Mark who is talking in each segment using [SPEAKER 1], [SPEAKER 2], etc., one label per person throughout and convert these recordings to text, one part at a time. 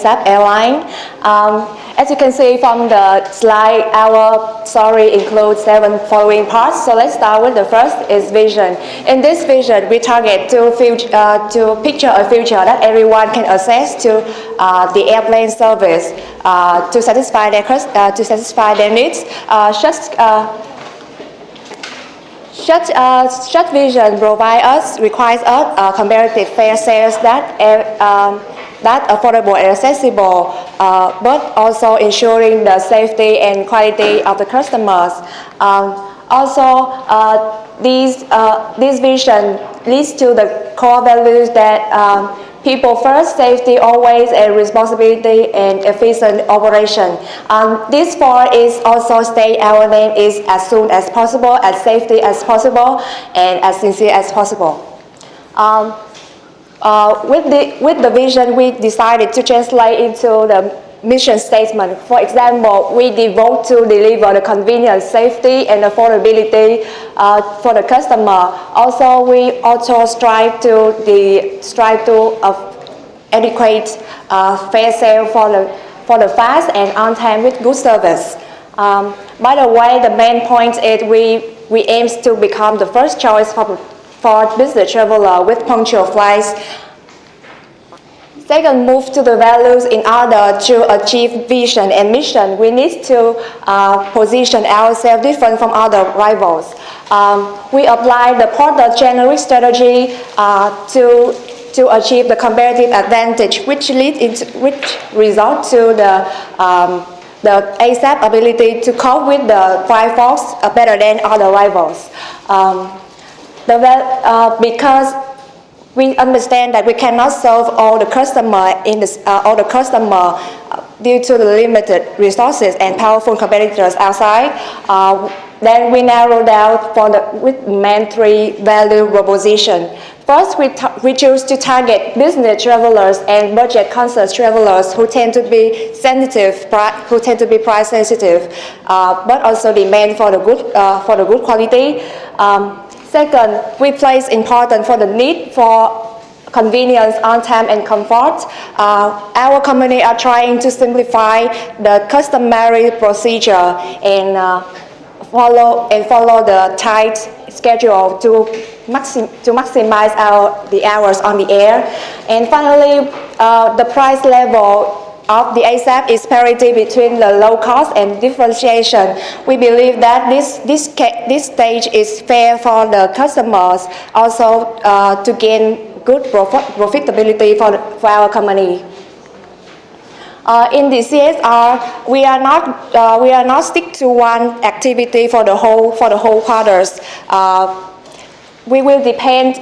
[SPEAKER 1] ASAP Airline. As you can see from the slide, our story includes 7 following parts. So let's start with the first is vision. In this vision, we target to picture a future that everyone can access to the airplane service to satisfy their needs. Such vision requires us comparative fare sales that affordable and accessible, but also ensuring the safety and quality of the customers. This vision leads to the core values that people first, safety always, and responsibility and efficient operation. This 4 is also state our name is as soon as possible, as safety as possible, and as sincere as possible. With the vision, we decided to translate into the mission statement. For example, we devote to deliver the convenience, safety, and affordability for the customer. Also, we also strive to adequate fare sale for the fast and on time with good service. By the way, the main point is we aim to become the first choice for business traveler with punctual flights. Second, move to the values. In order to achieve vision and mission, we need to position ourselves different from other rivals. We apply the product generic strategy to achieve the comparative advantage, which result to the ASAP ability to cope with the Firefox better than other rivals. Because we understand that we cannot serve all the customer due to the limited resources and powerful competitors outside. Then we narrow down with main 3 value proposition. First, we choose to target business travelers and budget-conscious travelers who tend to be price sensitive, but also demand for the good quality. Second, we place importance for the need for convenience, on time, and comfort. Our company are trying to simplify the customary procedure and follow the tight schedule to maximize the hours on the air. And finally, the price level of the ASAP is parity between the low cost and differentiation. We believe that this stage is fair for the customers, also to gain good profitability for our company. In the CSR, we are not stick to one activity for the whole quarters. We will depend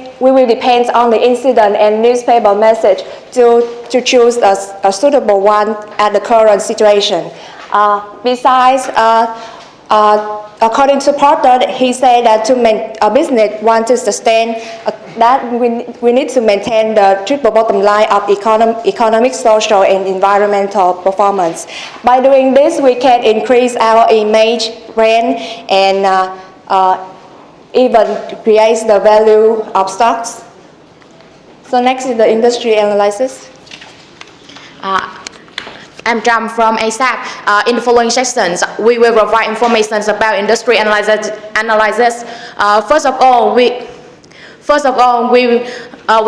[SPEAKER 1] on the incident and newspaper message to choose a suitable one at the current situation. Besides, according to Porter, he said that a business want to sustain that we need to maintain the triple bottom line of economic, social, and environmental performance. By doing this, we can increase our image, brand, and even create the value of stocks. So next is the industry analysis.
[SPEAKER 2] I'm Jam from ASAP. In the following sections, we will provide information about industry analysis. First of all, we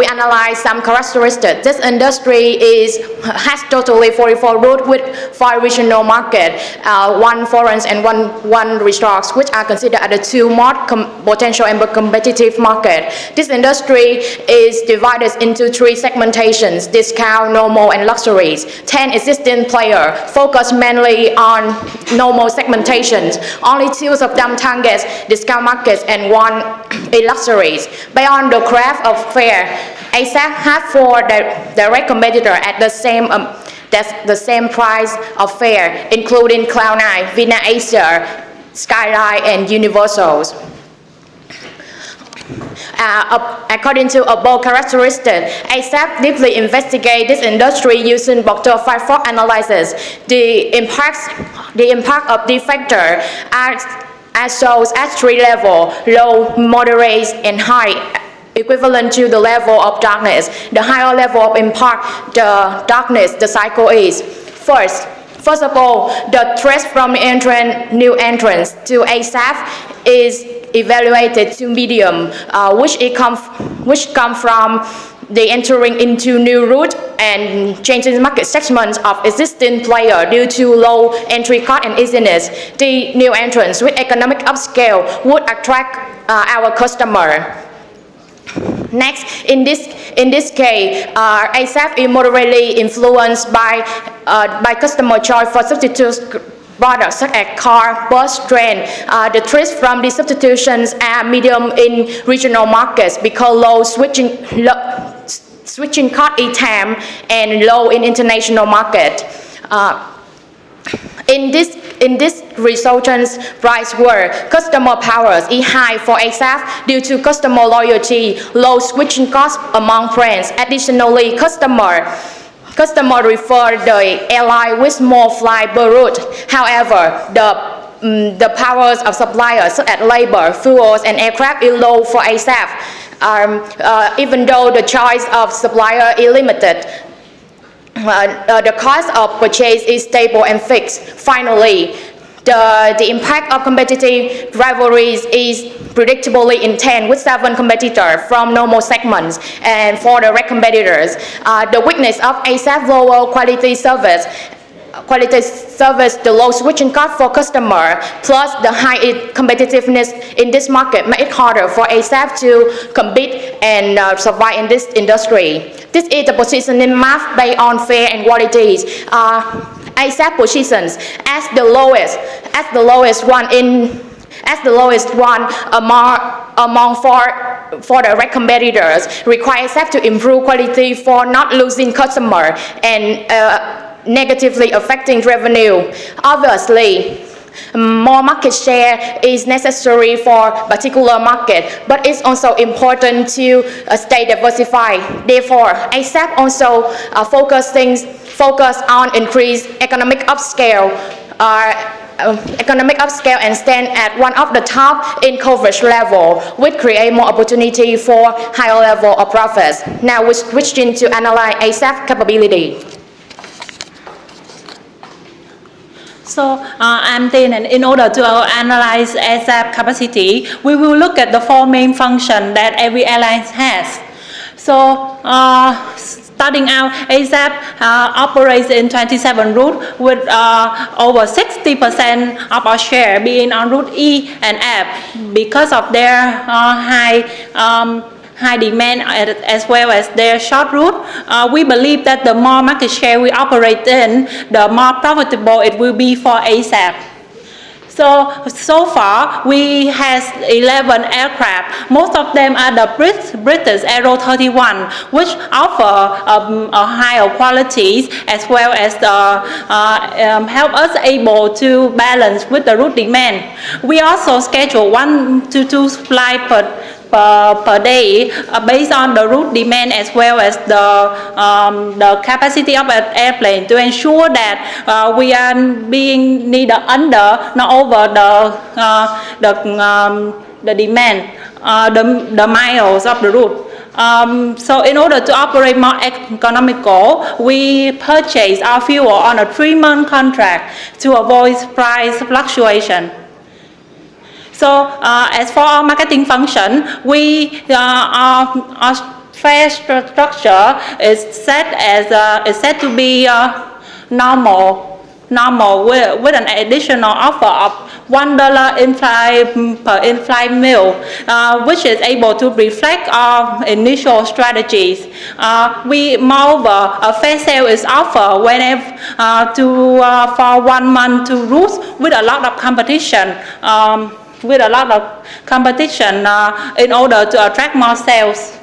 [SPEAKER 2] analyze some characteristics. This industry has totally 44 routes with 5 regional markets, 1 foreign and one resorts, which are considered as the 2 most potential and competitive market. This industry is divided into 3 segmentations: discount, normal, and luxuries. 10 existing players focus mainly on normal segmentations. Only 2 of them target discount markets and 1 in luxuries. Beyond the craft of fare, ASAP have 4 direct competitors at the same price of fare, including Cloud9, Vina Asia, Skyline, and Universals. According to above characteristics, ASAP deeply investigate this industry using Proctor Firefox analysis. The impact of the factor are shows at 3 levels: low, moderate, and high. equivalent to the level of darkness. The higher level of impact, the darkness, the cycle is. First of all, the threat from new entrants to ASAP is evaluated to medium, which come from the entering into new route and changing market segments of existing player due to low entry cost and easiness. The new entrants with economic upscale would attract our customer. Next, in this case, ASAP is moderately influenced by customer choice for substitute products such as car, bus, train. The threats from these substitutions are medium in regional markets because low switching cost is time and low in international market. In this resultant price war, customer powers is high for ASAP due to customer loyalty, low switching costs among brands. Additionally, customer refer the airline with more flight per route. However, the powers of suppliers such as labor, fuels, and aircraft is low for ASAP. Even though the choice of supplier is limited, the cost of purchase is stable and fixed. Finally, the impact of competitive rivalries is predictably intense with 7 competitors from normal segments and for the red competitors. The weakness of ASAP lower quality service, the low switching cost for customer, plus the high competitiveness in this market make it harder for ASAP to compete and survive in this industry. This is the positioning map based on fare and qualities. ASAP positions as the lowest one among for the red competitors. Require ASAP to improve quality for not losing customer and negatively affecting revenue. Obviously, more market share is necessary for particular market, but it's also important to stay diversified. Therefore, ASAP also focus on increased economic upscale and stand at one of the top in coverage level, which create more opportunity for higher level of profits. Now we switching to analyze ASAP capability.
[SPEAKER 3] So I'm Tin, and in order to analyze ASAP capacity, we will look at the 4 main functions that every airline has. So starting out, ASAP operates in 27 routes with over 60% of our share being on route E and F. Because of their high demand as well as their short route, we believe that the more market share we operate in, the more profitable it will be for ASAP. So far, we have 11 aircraft. Most of them are the British Aero 31, which offer a higher qualities as well as help us able to balance with the route demand. We also schedule 1 to 2 flights per day based on the route demand as well as the capacity of an airplane to ensure that we are being neither under nor over the demand, the miles of the route. So in order to operate more economical, we purchase our fuel on a 3-month contract to avoid price fluctuation. So as for our marketing function, our fare structure is set to be normal with an additional offer of $1 per in-flight meal, which is able to reflect our initial strategies. Moreover, a fare sale is offered for 1 month to routes with a lot of competition. In order to attract more sales.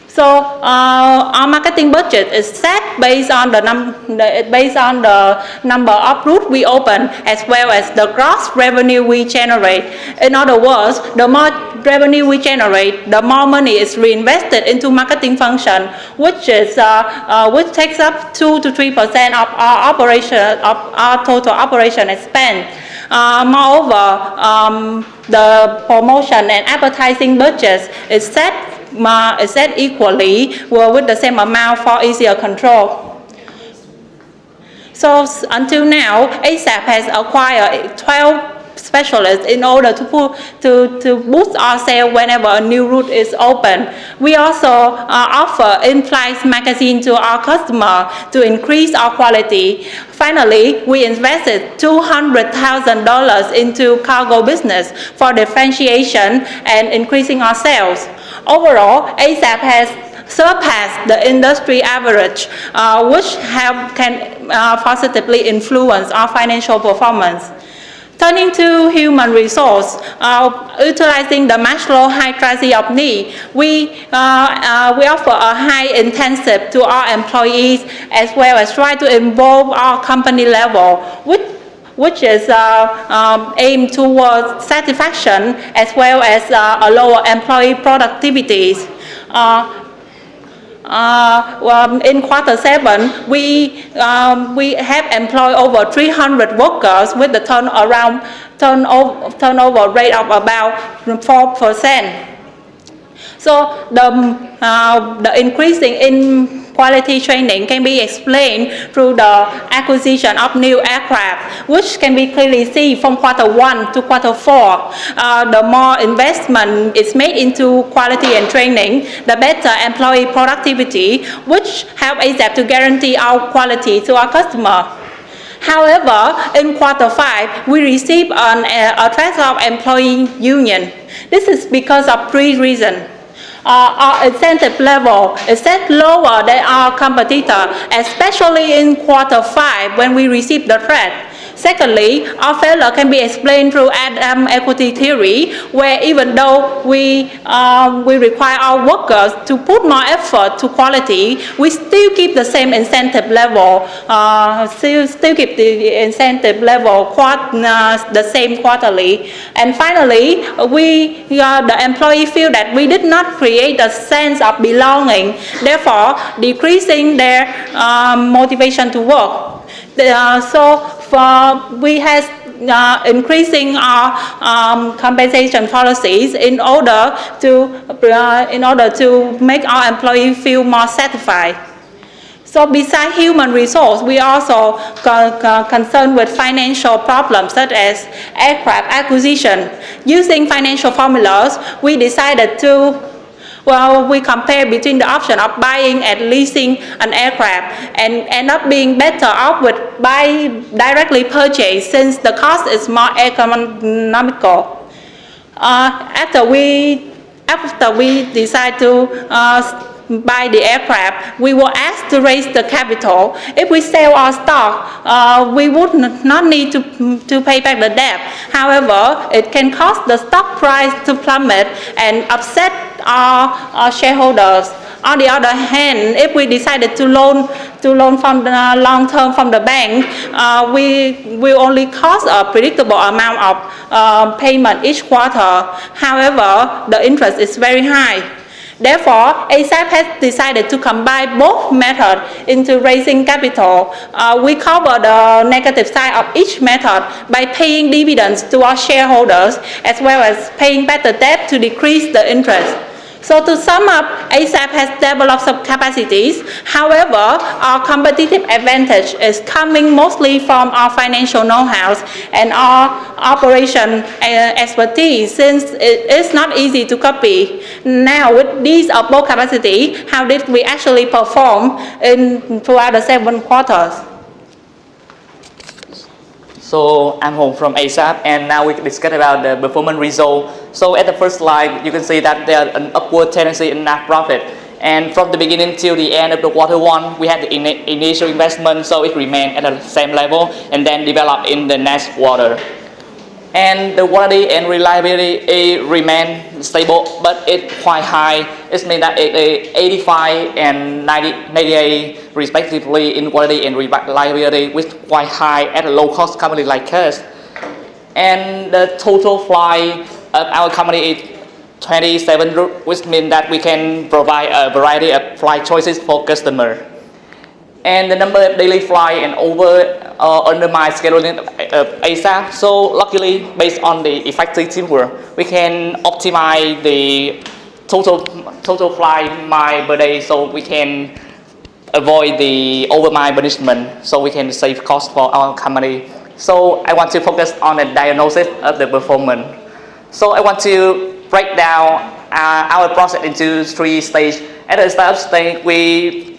[SPEAKER 3] So our marketing budget is set based on the number of routes we open as well as the gross revenue we generate. In other words, the more revenue we generate, the more money is reinvested into marketing function, which takes up 2 to 3% of our total operation expense. Moreover, the promotion and advertising budget is set is set equally with the same amount for easier control. So until now, ASAP has acquired 12 specialists in order to boost our sale whenever a new route is open. We also offer in-flight magazine to our customer to increase our quality. Finally, we invested $200,000 into cargo business for differentiation and increasing our sales. Overall, ASAP has surpassed the industry average, which can positively influence our financial performance. Turning to human resource, utilizing the Maslow hierarchy of need, we offer a high intensive to our employees as well as try to involve our company level, which is aimed towards satisfaction as well as a lower employee productivity. In quarter 7, we have employed over 300 workers with the turnover rate of about 4%. So the increasing in quality training can be explained through the acquisition of new aircraft, which can be clearly seen from quarter 1 to quarter 4. The more investment is made into quality and training, the better employee productivity, which help ASAP to guarantee our quality to our customer. However, in quarter 5, we received a threat of employee union. This is because of 3 reasons. Our incentive level is set lower than our competitor, especially in quarter 5 when we receive the threat. Secondly, our failure can be explained through Adam equity theory, where even though we require our workers to put more effort to quality, we still keep the same incentive level, still keep the incentive level the same quarterly. And finally, the employee feel that we did not create a sense of belonging, therefore decreasing their motivation to work. We have increasing our compensation policies in order to make our employees feel more satisfied. So besides human resource, we also concerned with financial problems such as aircraft acquisition. Using financial formulas, we decided we compare between the option of buying and leasing an aircraft and end up being better off with directly purchase since the cost is more economical. After we decide to buy the aircraft, we were asked to raise the capital. If we sell our stock, we would not need to pay back the debt. However, it can cause the stock price to plummet and upset our shareholders. On the other hand, if we decided to loan from the long term from the bank, we will only cost a predictable amount of payment each quarter. However, the interest is very high. Therefore, ASAP has decided to combine both methods into raising capital. We cover the negative side of each method by paying dividends to our shareholders as well as paying back the debt to decrease the interest. So to sum up, ASAP has developed some capacities. However, our competitive advantage is coming mostly from our financial know-how and our operation expertise, since it is not easy to copy. Now, with these both capacity, how did we actually perform throughout the 7 quarters?
[SPEAKER 4] So I'm home from ASAP, and now we can discuss about the performance result. So at the first slide, you can see that there are an upward tendency in net profit. And from the beginning till the end of the quarter 1, we had the initial investment, so it remained at the same level and then developed in the next quarter. And the quality and reliability remain stable, but it's quite high. It means that 85 and 98 respectively in quality and reliability, which is quite high at a low-cost company like us. And the total flight of our company is 27 routes, which means that we can provide a variety of flight choices for customers. And the number of daily flight and under my scheduling ASAP. So luckily, based on the effective teamwork, we can optimize the total flight mile per day, so we can avoid the overmile punishment, so we can save cost for our company. So I want to focus on the diagnosis of the performance. So I want to break down our process into 3 stages. At the start stage, we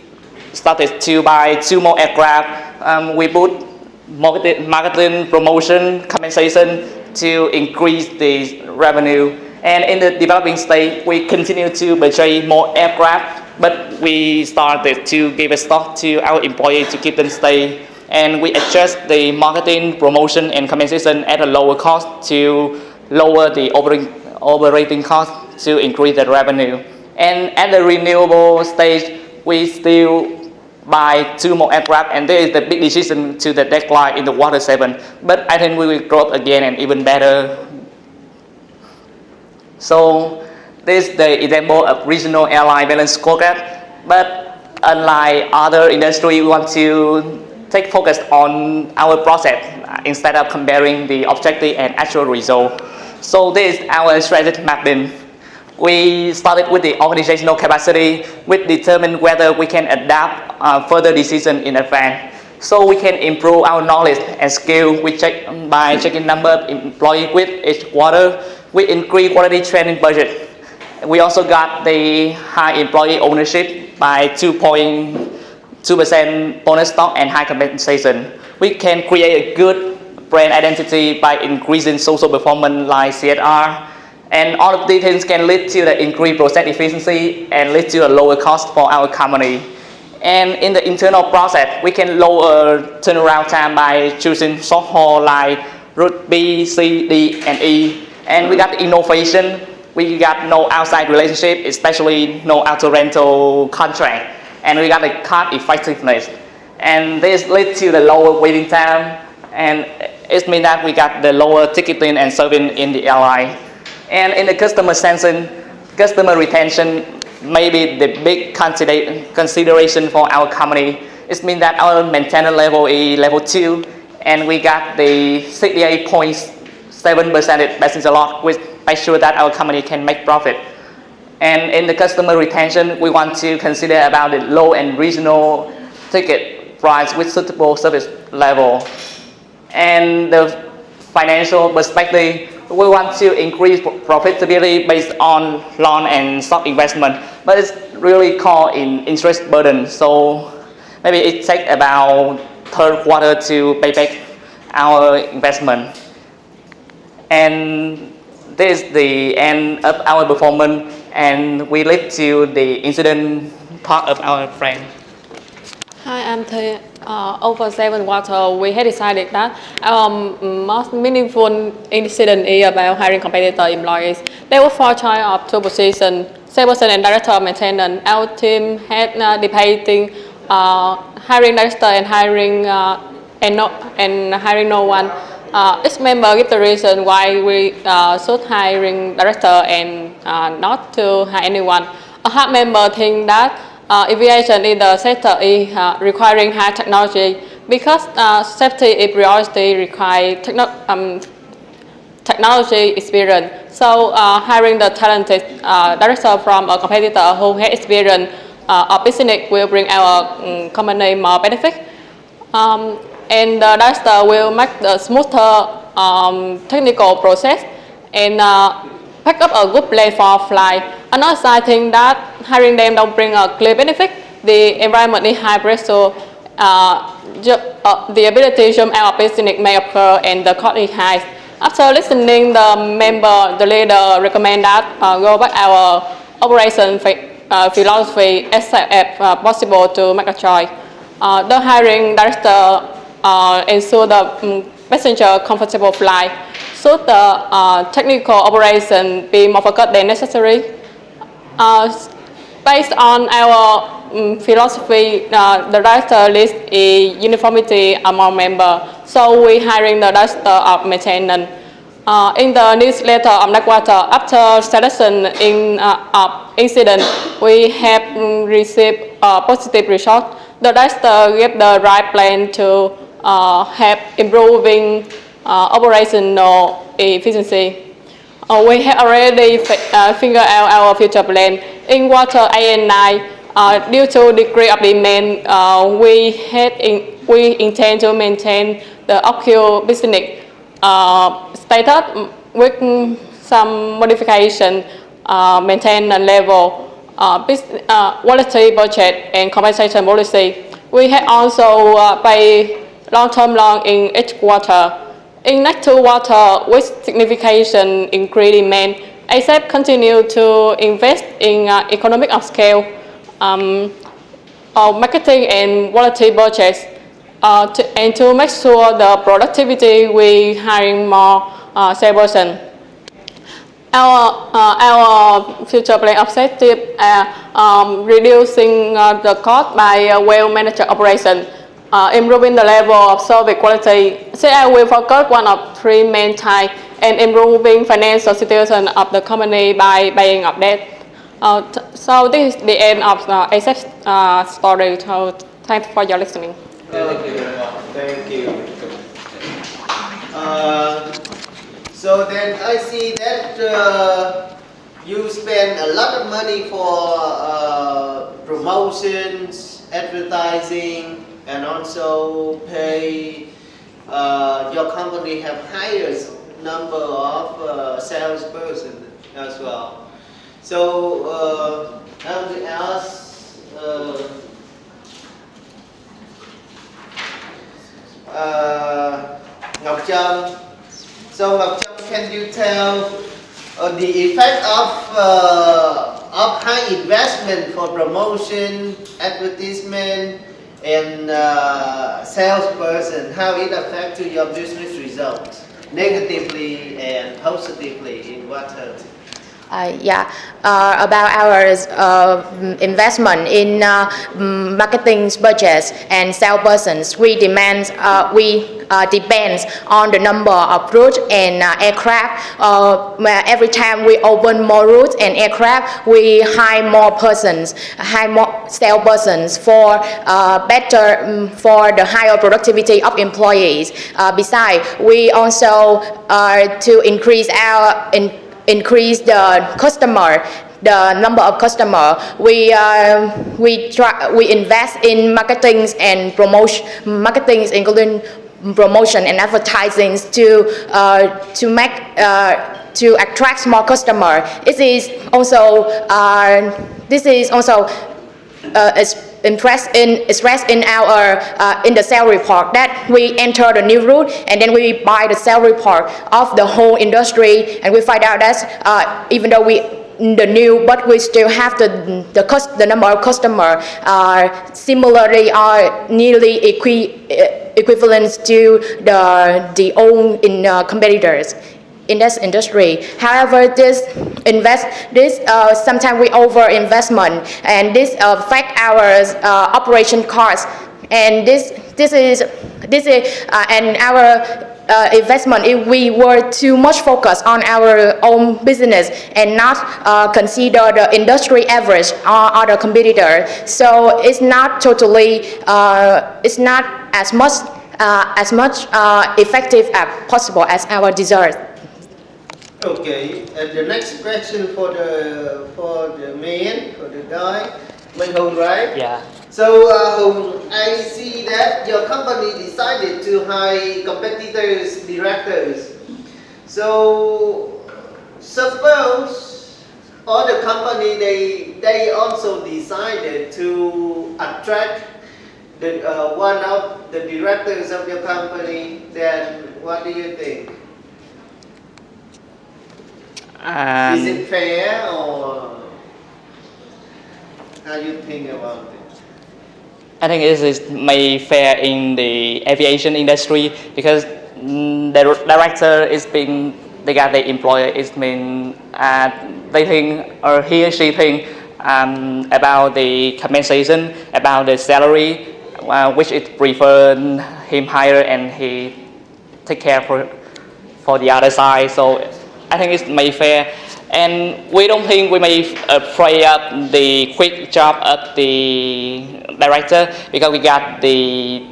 [SPEAKER 4] started to buy 2 more aircraft. We put marketing, promotion, compensation to increase the revenue. And in the developing stage, we continue to purchase more aircraft, but we started to give a stock to our employees to keep them stay. And we adjust the marketing, promotion, and compensation at a lower cost to lower the operating cost to increase the revenue. And at the renewable stage, we still buy 2 more aircraft, and there is the big decision to the deadline in the Water 7. But I think we will grow again and even better. So this is the example of regional airline balance scorecard. But unlike other industry, we want to take focus on our process instead of comparing the objective and actual result. So this is our strategic mapping. We started with the organizational capacity, which determine whether we can adapt further decision in advance. So we can improve our knowledge and skill. We check by checking number of employees with each quarter. We increase quality training budget. We also got the high employee ownership by 2.2% bonus stock and high compensation. We can create a good brand identity by increasing social performance like CSR. And all of these things can lead to the increased process efficiency and lead to a lower cost for our company. And in the internal process, we can lower turnaround time by choosing short haul like route B, C, D, and E. And we got the innovation. We got no outside relationship, especially no auto rental contract. And we got the cost effectiveness. And this leads to the lower waiting time. And it means that we got the lower ticketing and serving in the airline. And in the customer sensing, customer retention may be the big consideration for our company. It means that our maintenance level is level 2, and we got the 68.7% passenger loss, which makes sure that our company can make profit. And in the customer retention, we want to consider about the low and regional ticket price with suitable service level. And the financial perspective, we want to increase profitability based on loan and stock investment, but it's really called in interest burden. So maybe it takes about 3rd quarter to pay back our investment. And this is the end of our performance, and we lead to the incident part of our plan.
[SPEAKER 5] Hi, I'm Thea. Over 7 quarters, we had decided that our most meaningful incident is about hiring competitor employees. There were 4 choices of 2 positions, salesperson and director of maintenance. Our team had debating hiring director and hiring hiring no one. Each member give the reason why we should hiring director and not to hire anyone. A hard member think that aviation in the sector is requiring high technology because safety is priority require technology experience. So hiring the talented director from a competitor who has experience of business will bring our company more benefit. And the director will make the smoother technical process and pick up a good plan for flight. Another side thing that hiring them don't bring a clear benefit. The environment is high pressure, the ability to jump out of business may occur, and the cost is high. After listening, the leader recommend that go back our operation philosophy as possible to make a choice. The hiring director ensure the passenger comfortable flight. Should the technical operation be more focused than necessary? Based on our philosophy, the director lists a uniformity among members. So we hiring the director of maintenance. In the newsletter of next quarter, after selection of incident, we have received positive result. The director gave the right plan to have improving operational efficiency. We have already figured out our future plan. In water AN9, due to degree of demand, we intend to maintain the OQ business status with some modification, maintain a level quality budget and compensation policy. We have also pay long-term loan in each quarter. In next two quarter, with significant increase demand, ASAP continue to invest in economic of scale, marketing and quality budgets, and to make sure the productivity, we hiring more salesperson. Our future plan objective are reducing the cost by well-managed operation, improving the level of service quality. CI will focus one of three main types and improving financial situation of the company by paying off debt. So this is the end of the ASAP story. So thanks for your listening.
[SPEAKER 6] Thank you. So then I see that you spend a lot of money for promotions, advertising, and also pay. Your company have highest number of salesperson as well. So I want to ask Ngọc Trâm. So Ngọc Trâm, can you tell the effect of high investment for promotion, advertisement, and salesperson, how it affects to your business results, negatively and positively, in what terms?
[SPEAKER 2] About our investment in marketing budgets and salespersons, we depends on the number of routes and aircraft. Where every time we open more routes and aircraft, we hire more persons, hire more salespersons for for the higher productivity of employees. Besides, we also to increase the customer, the number of customer. We invest in marketing and marketing, including promotion and advertising to attract more customer. This is also expressed in our in the sales report that we enter the new route and then we buy the sales report of the whole industry, and we find out that even though we the new, but we still have the number of customer similarly are nearly equivalent to the old competitors in this industry. However, sometimes we over investment, and this affect our operation costs. And this is and our investment, if we were too much focused on our own business and not consider the industry average or other competitor, so it's not totally it's not as much effective as possible as our desire.
[SPEAKER 6] Okay, and the next question for the guy, Minh Hùng, right?
[SPEAKER 4] Yeah.
[SPEAKER 6] So Hùng, I see that your company decided to hire competitors, directors. So suppose other company they also decided to attract one of the directors of your company. Then what do you think? Is it fair, or how you think about it?
[SPEAKER 4] I think it is made fair in the aviation industry because the director they got the employer is mean they think, or he or she think about the compensation, about the salary, which it prefer him higher and he take care for the other side. So I think it's made fair, and we don't think we may play up the quick job of the director because we got the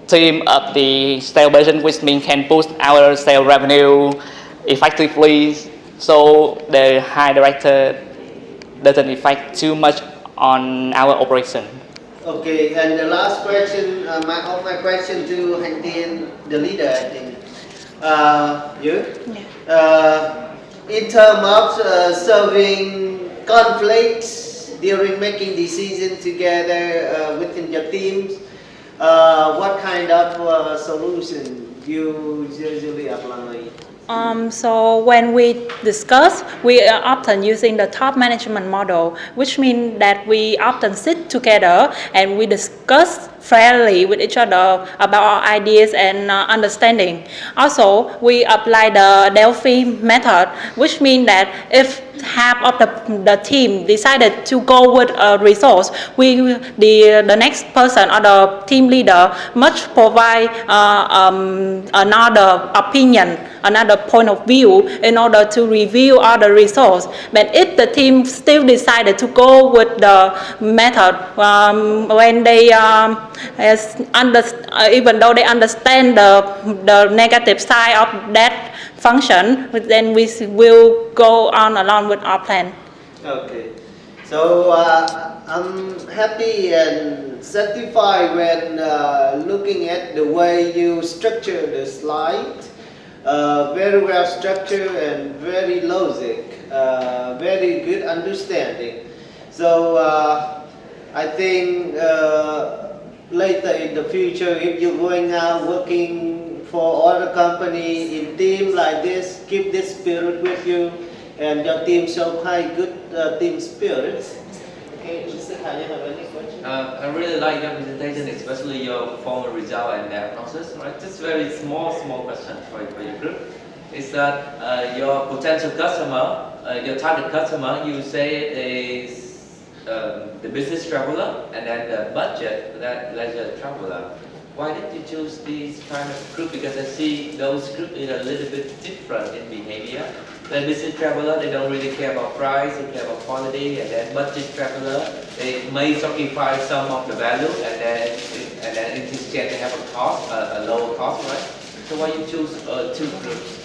[SPEAKER 4] team of the salesperson, which means can boost our sales revenue effectively So the high director doesn't affect too much on our operation.
[SPEAKER 6] Okay, and the last question, my question to Hành Tiên, the leader, I think. You? In terms of solving conflicts during making decisions together within your teams, what kind of solution you usually apply?
[SPEAKER 3] So when we discuss, we are often using the top management model, which means that we often sit together and we discuss fairly with each other about our ideas and understanding. Also, we apply the Delphi method, which means that if half of the team decided to go with a resource, the next person or the team leader must provide another opinion, another point of view in order to review all the resource. But if the team still decided to go with the method, when they even though they understand the negative side of that function, then we will go on along with our plan.
[SPEAKER 6] Okay, so I'm happy and satisfied when looking at the way you structure the slide. Very well structured and very logic, very good understanding. So I think later in the future, if you're going out working for other company in team like this, keep this spirit with you, and your team show high good team spirit. Okay, Mr. Khai, you have any question?
[SPEAKER 7] I really like your presentation, especially your performance result and diagnosis. Right, just very small question for your group. Is that your potential customer, your target customer, you say is the business traveler and then the budget, that leisure traveler. Why did you choose these kind of group? Because I see those groups are a little bit different in behavior. The business traveler, they don't really care about price, they care about quality, and then budget traveler, they may sacrifice some of the value, and then in exchange they have a cost, a lower cost, right? So why you choose two groups?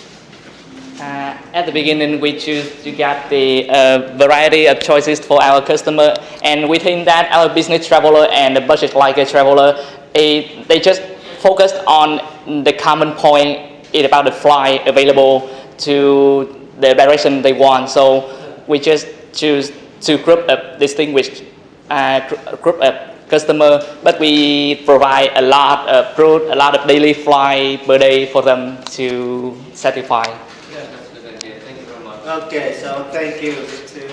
[SPEAKER 4] At the beginning, we choose to get the variety of choices for our customer, and we think that our business traveler and the budget like a traveler, they just focus on the common point about the flight available to the direction they want. So we just choose to group of distinguished group of customer, but we provide a lot of route, a lot of daily flight per day for them to satisfy.
[SPEAKER 7] Yeah, that's a good idea. Thank you very much.
[SPEAKER 6] Okay, so thank you too.